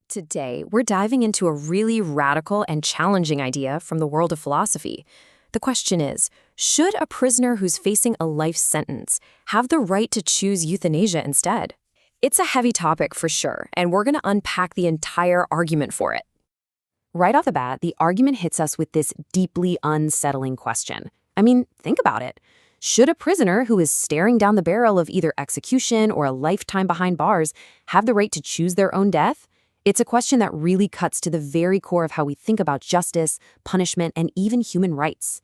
Today, we're diving into a really radical and challenging idea from the world of philosophy. The question is, should a prisoner who's facing a life sentence have the right to choose euthanasia instead? It's a heavy topic for sure, and we're going to unpack the entire argument for it. Right off the bat, the argument hits us with this deeply unsettling question. I mean, think about it. Should a prisoner who is staring down the barrel of either execution or a lifetime behind bars have the right to choose their own death? It's a question that really cuts to the very core of how we think about justice, punishment, and even human rights.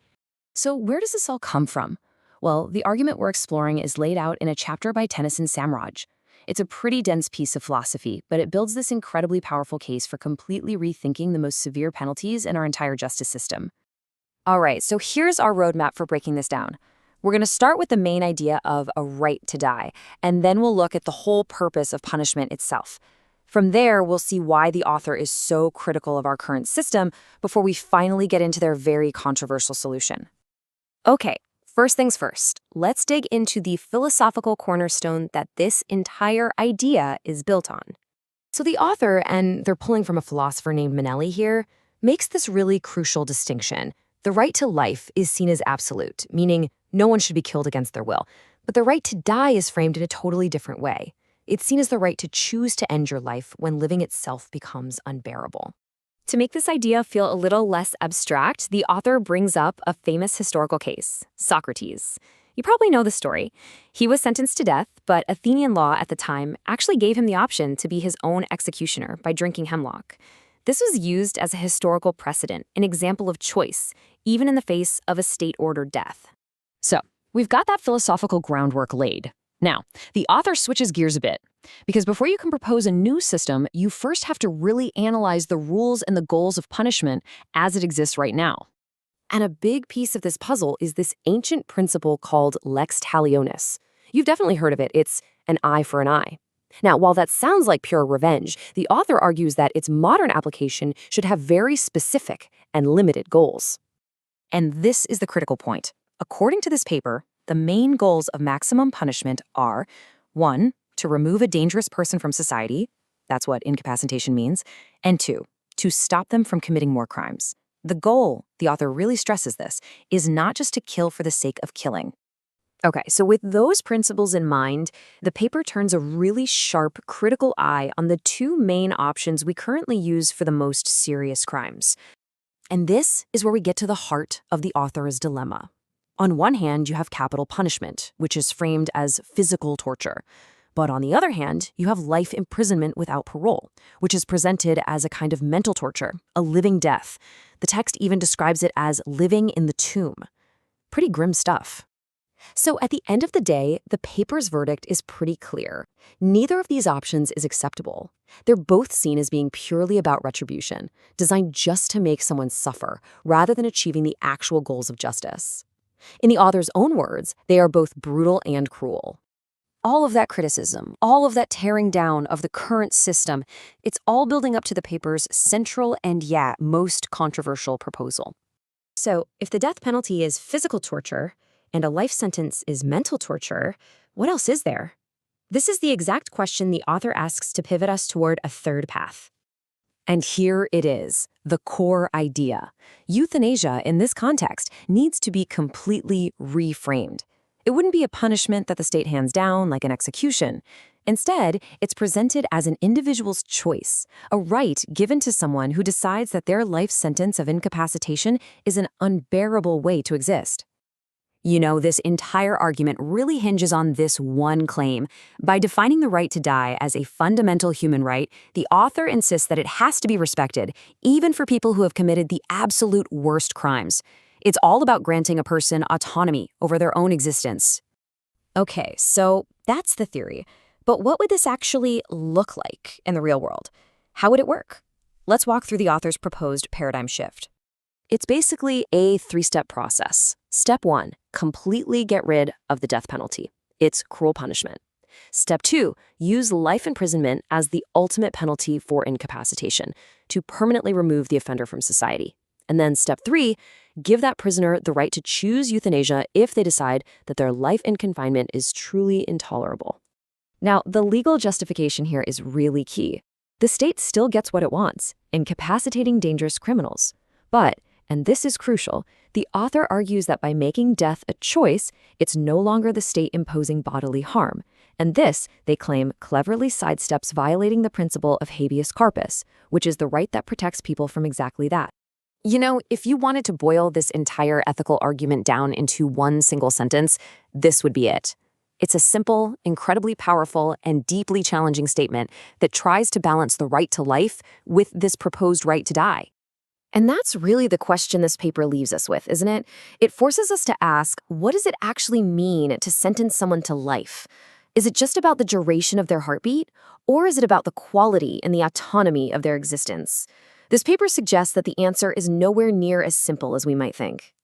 So where does this all come from? Well, the argument we're exploring is laid out in a chapter by Tennyson Samraj. It's a pretty dense piece of philosophy, but it builds this incredibly powerful case for completely rethinking the most severe penalties in our entire justice system. All right, so here's our roadmap for breaking this down. We're going to start with the main idea of a right to die, and then we'll look at the whole purpose of punishment itself. From there, we'll see why the author is so critical of our current system before we finally get into their very controversial solution. Okay, first things first, let's dig into the philosophical cornerstone that this entire idea is built on. So the author, and they're pulling from a philosopher named Manelli here, makes this really crucial distinction. The right to life is seen as absolute, meaning no one should be killed against their will. But the right to die is framed in a totally different way. It's seen as the right to choose to end your life when living itself becomes unbearable. To make this idea feel a little less abstract, the author brings up a famous historical case, Socrates. You probably know the story. He was sentenced to death, but Athenian law at the time actually gave him the option to be his own executioner by drinking hemlock. This was used as a historical precedent, an example of choice, even in the face of a state-ordered death. So, we've got that philosophical groundwork laid. Now, the author switches gears a bit, because before you can propose a new system, you first have to really analyze the rules and the goals of punishment as it exists right now. And a big piece of this puzzle is this ancient principle called lex talionis. You've definitely heard of it. It's an eye for an eye. Now, while that sounds like pure revenge, the author argues that its modern application should have very specific and limited goals. And this is the critical point. According to this paper, the main goals of maximum punishment are 1. To remove a dangerous person from society. That's what incapacitation means. And 2. To stop them from committing more crimes. The goal, the author really stresses this, is not just to kill for the sake of killing. Okay, so with those principles in mind, the paper turns a really sharp, critical eye on the two main options we currently use for the most serious crimes. And this is where we get to the heart of the author's dilemma. On one hand, you have capital punishment, which is framed as physical torture. But on the other hand, you have life imprisonment without parole, which is presented as a kind of mental torture, a living death. The text even describes it as living in the tomb. Pretty grim stuff. So at the end of the day, the paper's verdict is pretty clear. Neither of these options is acceptable. They're both seen as being purely about retribution, designed just to make someone suffer, rather than achieving the actual goals of justice. In the author's own words, they are both brutal and cruel. All of that criticism, all of that tearing down of the current system, it's all building up to the paper's central and, most controversial proposal. So, if the death penalty is physical torture and a life sentence is mental torture, what else is there? This is the exact question the author asks to pivot us toward a third path. And here it is, the core idea. Euthanasia, in this context, needs to be completely reframed. It wouldn't be a punishment that the state hands down like an execution. Instead, it's presented as an individual's choice, a right given to someone who decides that their life sentence of incapacitation is an unbearable way to exist. You know, this entire argument really hinges on this one claim. By defining the right to die as a fundamental human right, the author insists that it has to be respected, even for people who have committed the absolute worst crimes. It's all about granting a person autonomy over their own existence. Okay, so that's the theory. But what would this actually look like in the real world? How would it work? Let's walk through the author's proposed paradigm shift. It's basically a three-step process. Step 1, completely get rid of the death penalty. It's cruel punishment. Step 2, use life imprisonment as the ultimate penalty for incapacitation to permanently remove the offender from society. And then step 3, give that prisoner the right to choose euthanasia if they decide that their life in confinement is truly intolerable. Now, the legal justification here is really key. The state still gets what it wants, incapacitating dangerous criminals. But, and this is crucial, the author argues that by making death a choice, it's no longer the state imposing bodily harm. And this, they claim, cleverly sidesteps violating the principle of habeas corpus, which is the right that protects people from exactly that. You know, if you wanted to boil this entire ethical argument down into one single sentence, this would be it. It's a simple, incredibly powerful, and deeply challenging statement that tries to balance the right to life with this proposed right to die. And that's really the question this paper leaves us with, isn't it? It forces us to ask, what does it actually mean to sentence someone to life? Is it just about the duration of their heartbeat, or is it about the quality and the autonomy of their existence? This paper suggests that the answer is nowhere near as simple as we might think.